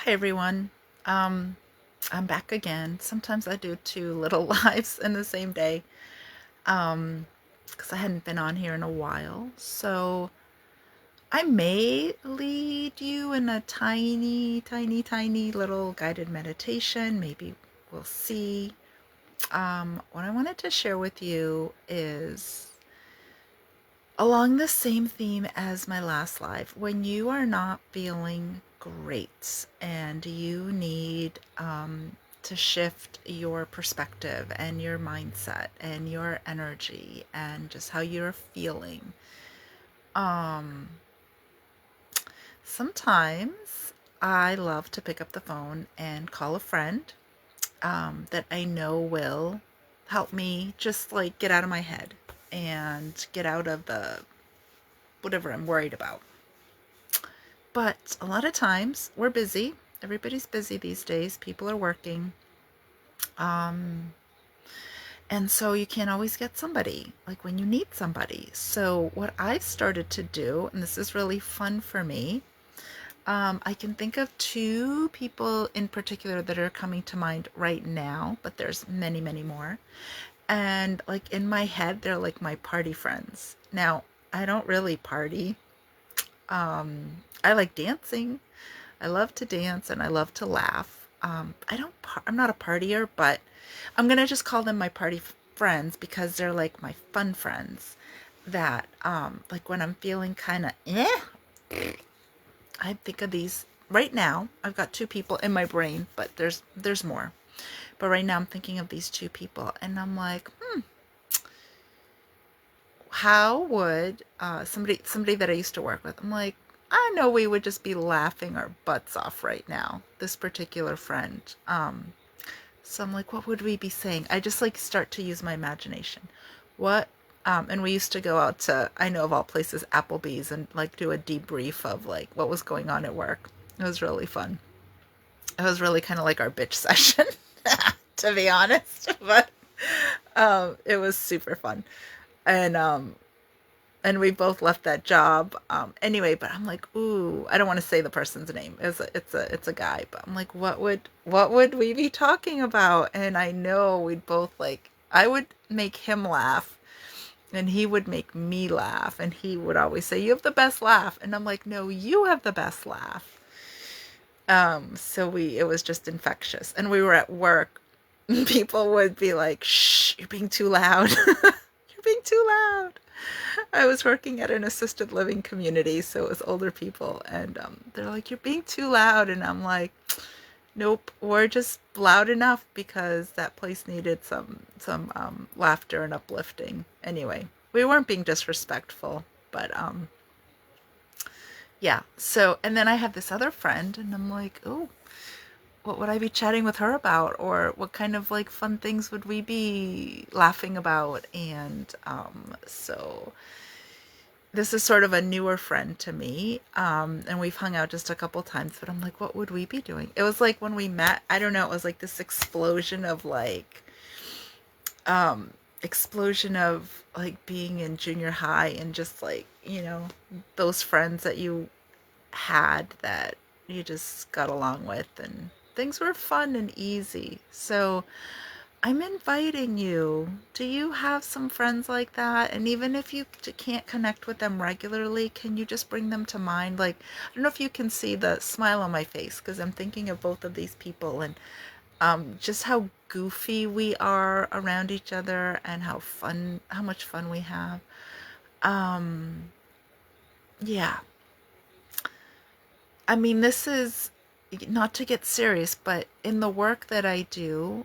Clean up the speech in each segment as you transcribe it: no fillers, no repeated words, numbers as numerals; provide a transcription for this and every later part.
Hi everyone. Um, I'm back again. Sometimes I do two little lives in the same day because I hadn't been on here in a while. So I may lead you in a tiny, tiny, tiny little guided meditation. Maybe we'll see. What I wanted to share with you is along the same theme as my last live. When you are not feeling great and you need to shift your perspective and your mindset and your energy and just how you're feeling, um, sometimes I love to pick up the phone and call a friend that I know will help me just like get out of my head and get out of the whatever I'm worried about. But a lot of times we're busy. Everybody's busy these days. People are working. Um, and so you can't always get somebody like when you need somebody. So, what I've started to do, and this is really fun for me, I can think of two people in particular that are coming to mind right now, but there's many, many more. And like in my head, they're like my party friends. Now, I don't really party. I like dancing. I love to dance and I love to laugh. I'm not a partier, but I'm gonna just call them my friends because they're like my fun friends. That like when I'm feeling kind of I think of these right now. I've got two people in my brain, but there's more. But right now I'm thinking of these two people, and I'm like, how would somebody that I used to work with? I'm like, I know we would just be laughing our butts off right now. This particular friend. So I'm like, what would we be saying? I just like start to use my imagination. What? And we used to go out to, I know of all places, Applebee's, and like do a debrief of like what was going on at work. It was really fun. It was really kind of like our bitch session, to be honest. But it was super fun. And and we both left that job anyway, but I'm like, ooh, I don't want to say the person's name. It's a guy, but I'm like, what would we be talking about? And I know we'd both like, I would make him laugh and he would make me laugh, and he would always say, you have the best laugh, and I'm like, no, you have the best laugh. So we it was just infectious, and we were at work. People would be like, shh, you're being too loud. You're being too loud. I was working at an assisted living community, so it was older people, and they're like, "You're being too loud," and I'm like, "Nope, we're just loud enough because that place needed some laughter and uplifting." Anyway, we weren't being disrespectful, but yeah. So, and then I have this other friend, and I'm like, "Oh, what would I be chatting with her about, or what kind of like fun things would we be laughing about?" And so this is sort of a newer friend to me, and we've hung out just a couple times, but I'm like, what would we be doing? It was like when we met, I don't know, it was like this explosion of like being in junior high, and just like, those friends that you had that you just got along with, and things were fun and easy. So I'm inviting you. Do you have some friends like that? And even if you can't connect with them regularly, can you just bring them to mind? Like, I don't know if you can see the smile on my face because I'm thinking of both of these people, and just how goofy we are around each other and how much fun we have. Um, yeah. I mean, this is not to get serious, but in the work that I do,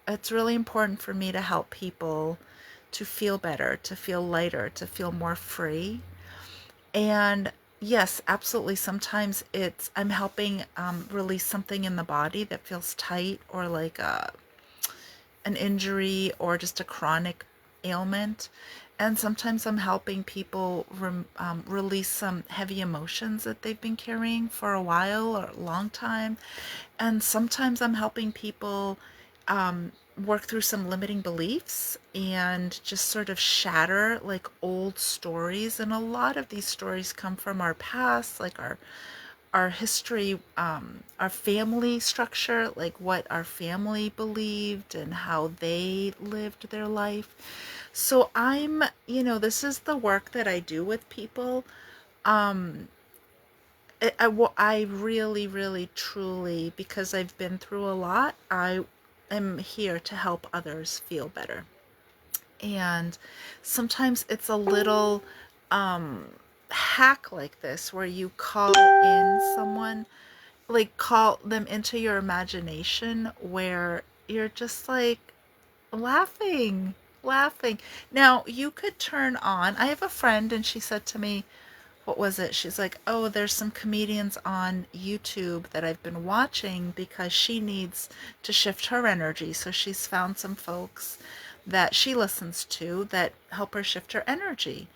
it's really important for me to help people to feel better, to feel lighter, to feel more free. And yes, absolutely. Sometimes I'm helping release something in the body that feels tight, or like an injury or just a chronic ailment. And sometimes I'm helping people release some heavy emotions that they've been carrying for a while or a long time. And sometimes I'm helping people work through some limiting beliefs and just sort of shatter like old stories. And a lot of these stories come from our past, like our history, our family structure, like what our family believed and how they lived their life. So this is the work that I do with people. Um, I really, really, truly, because I've been through a lot, I am here to help others feel better. And sometimes it's a little hack like this where you call in someone, like call them into your imagination where you're just like laughing, laughing. Now, you could turn on, I have a friend and she said to me, what was it? She's like, oh, there's some comedians on YouTube that I've been watching because she needs to shift her energy. So she's found some folks that she listens to that help her shift her energy.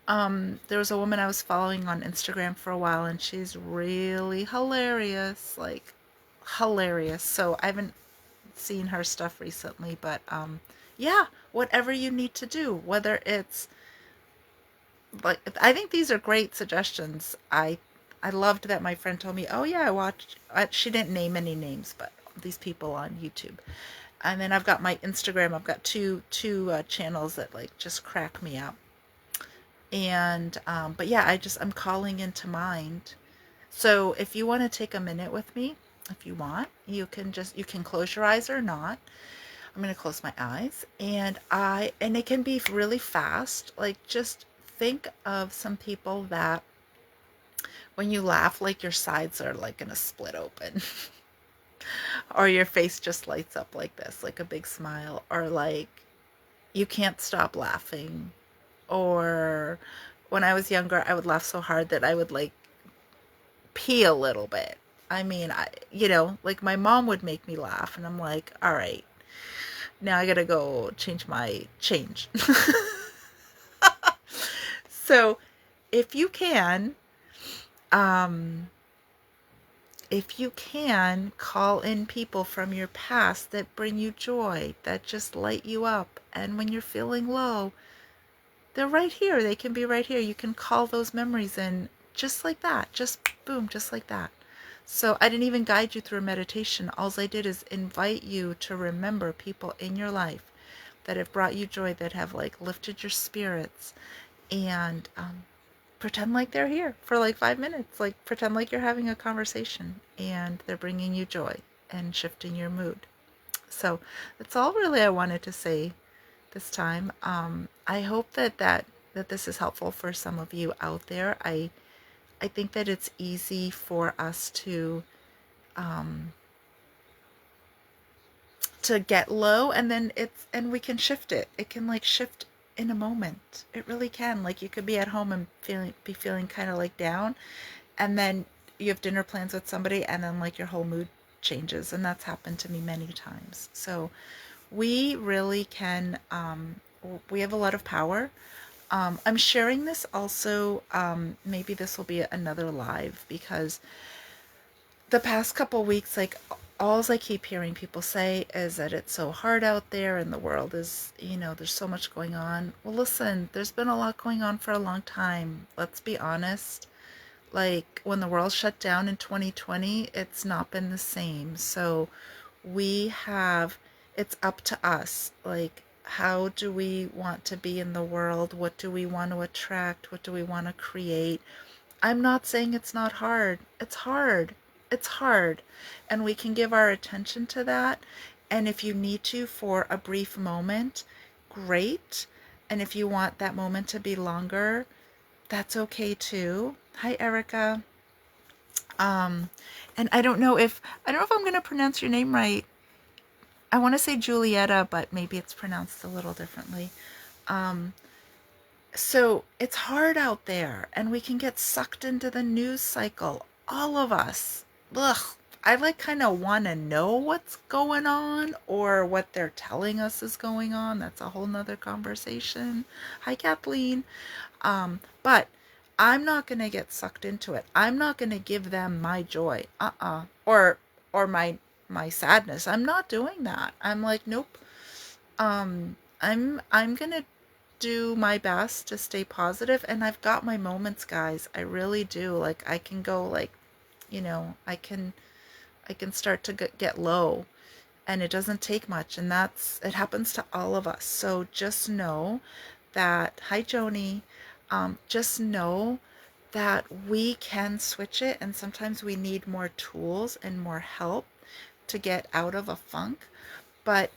There was a woman I was following on Instagram for a while, and she's really hilarious, like hilarious. So I haven't seen her stuff recently, but yeah, whatever you need to do, whether it's like, I think these are great suggestions. I loved that my friend told me, oh yeah, I watched. She didn't name any names, but these people on YouTube. And then I've got my Instagram. I've got two channels that like just crack me up. And but yeah, I'm calling into mind. So if you want to take a minute with me, if you want, you can close your eyes or not. I'm going to close my eyes, and it can be really fast. Like, just think of some people that when you laugh, like your sides are like going to split open, or your face just lights up like this, like a big smile, or like you can't stop laughing. Or when I was younger, I would laugh so hard that I would like pee a little bit. I mean, like my mom would make me laugh, and I'm like, all right, now I gotta go change. So if you can, um, call in people from your past that bring you joy, that just light you up. And when you're feeling low, they're right here. They can be right here. You can call those memories in just like that. Just boom, just like that. So I didn't even guide you through a meditation. All I did is invite you to remember people in your life that have brought you joy, that have like lifted your spirits, and pretend like they're here for like 5 minutes. Like, pretend like you're having a conversation and they're bringing you joy and shifting your mood. So that's all really I wanted to say this time. I hope that this is helpful for some of you out there. I think that it's easy for us um, to get low, and then and we can shift it. It can like shift in a moment. It really can. Like, you could be at home and be feeling kind of like down, and then you have dinner plans with somebody, and then like your whole mood changes. And that's happened to me many times. So we really can, we have a lot of power. I'm sharing this also, maybe this will be another live, because the past couple weeks, like, all I keep hearing people say is that it's so hard out there and the world is, there's so much going on. Well, listen, there's been a lot going on for a long time. Let's be honest. Like, when the world shut down in 2020, it's not been the same. So it's up to us. Like, how do we want to be in the world? What do we want to attract? What do we want to create? I'm not saying it's not hard. It's hard. It's hard. And we can give our attention to that. And if you need to for a brief moment, great. And if you want that moment to be longer, that's okay too. Hi, Erica. Um, and I don't know if I'm gonna pronounce your name right. I want to say Julieta, but maybe it's pronounced a little differently. Um, So it's hard out there, and we can get sucked into the news cycle. All of us. Ugh. I like kind of want to know what's going on, or what they're telling us is going on. That's a whole nother conversation. Hi, Kathleen. But I'm not going to get sucked into it. I'm not going to give them my joy. Or my sadness. I'm not doing that. I'm like, nope. I'm gonna do my best to stay positive, and I've got my moments, guys. I really do. Like, I can go like You know, I can start to get low, and it doesn't take much, and it happens to all of us. So just know that, hi Joni, just know that we can switch it, and sometimes we need more tools and more help to get out of a funk. But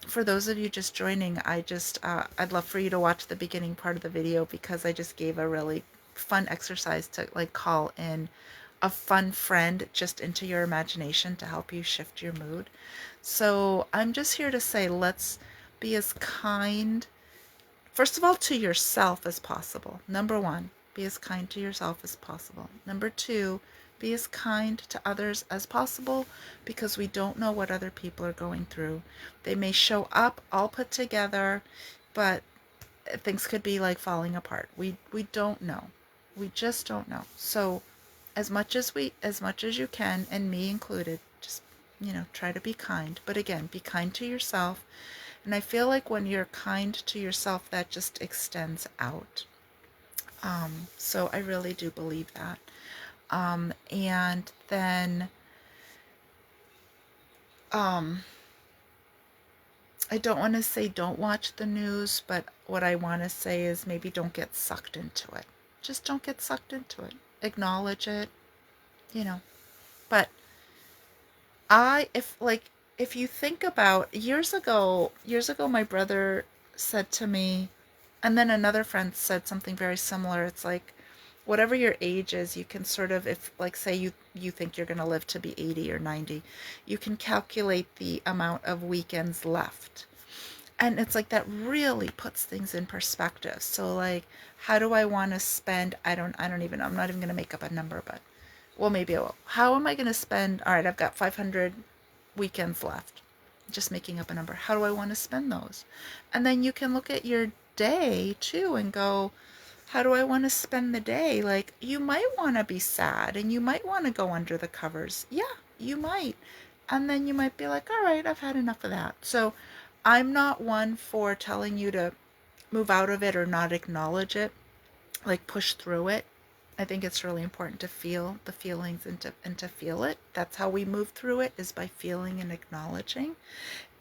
for those of you just joining, I'd love for you to watch the beginning part of the video, because I just gave a really fun exercise to like call in a fun friend just into your imagination to help you shift your mood. So I'm just here to say, let's be as kind, first of all, to yourself as possible. Number one, be as kind to yourself as possible. Number two, be as kind to others as possible, because we don't know what other people are going through. They may show up all put together, but things could be like falling apart. We don't know. We just don't know. So as much as you can, and me included, just, try to be kind. But again, be kind to yourself. And I feel like when you're kind to yourself, that just extends out. So I really do believe that. And then I don't want to say don't watch the news, but what I want to say is maybe don't get sucked into it. Just don't get sucked into it. Acknowledge it, you know. But if you think about years ago, my brother said to me, and then another friend said something very similar. It's like, whatever your age is, you can sort of, if like say you think you're going to live to be 80 or 90, you can calculate the amount of weekends left. And it's like that really puts things in perspective. So like, how do I want to spend, I don't even know, I'm not even going to make up a number, but well, maybe I will. How am I going to spend, all right, I've got 500 weekends left. Just making up a number. How do I want to spend those? And then you can look at your day too and go, how do I want to spend the day? Like, you might want to be sad and you might want to go under the covers. Yeah, you might. And then you might be like, all right, I've had enough of that. So I'm not one for telling you to move out of it or not acknowledge it, like push through it. I think it's really important to feel the feelings and to feel it. That's how we move through it, is by feeling and acknowledging.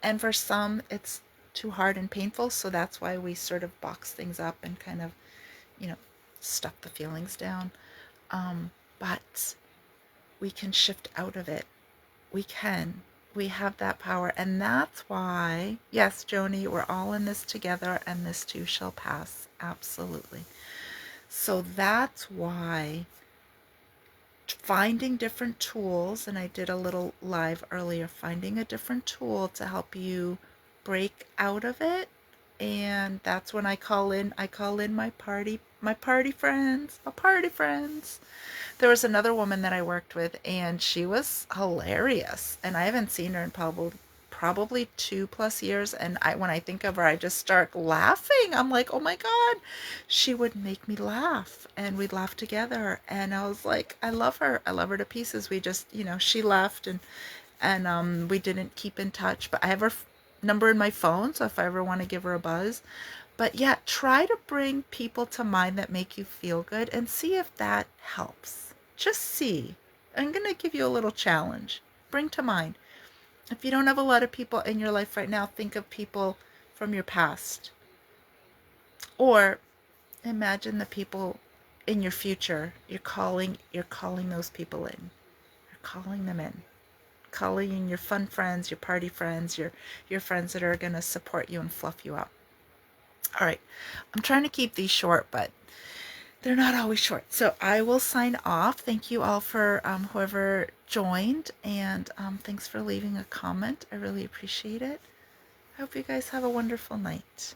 And for some, it's too hard and painful, so that's why we sort of box things up and kind of, you know, stuff the feelings down. But we can shift out of it. We can. We have that power. And that's why, yes, Joni, we're all in this together, and this too shall pass. Absolutely. So that's why finding different tools, and I did a little live earlier, finding a different tool to help you break out of it. And that's when I call in my party friends, my party friends. There was another woman that I worked with, and she was hilarious, and I haven't seen her in probably 2+ years. And when I think of her, I just start laughing. I'm like, oh my God, she would make me laugh, and we'd laugh together. And I was like, I love her to pieces. We just, she left, and we didn't keep in touch, but I have her number in my phone, so if I ever want to give her a buzz. But yeah, try to bring people to mind that make you feel good, and see if that helps. Just see. I'm going to give you a little challenge. Bring to mind. If you don't have a lot of people in your life right now, think of people from your past. Or imagine the people in your future. You're calling those people in. You're calling them in. Calling in your fun friends, your party friends, your friends that are going to support you and fluff you up. All right. I'm trying to keep these short, but they're not always short. So I will sign off. Thank you all for whoever joined, and thanks for leaving a comment. I really appreciate it. I hope you guys have a wonderful night.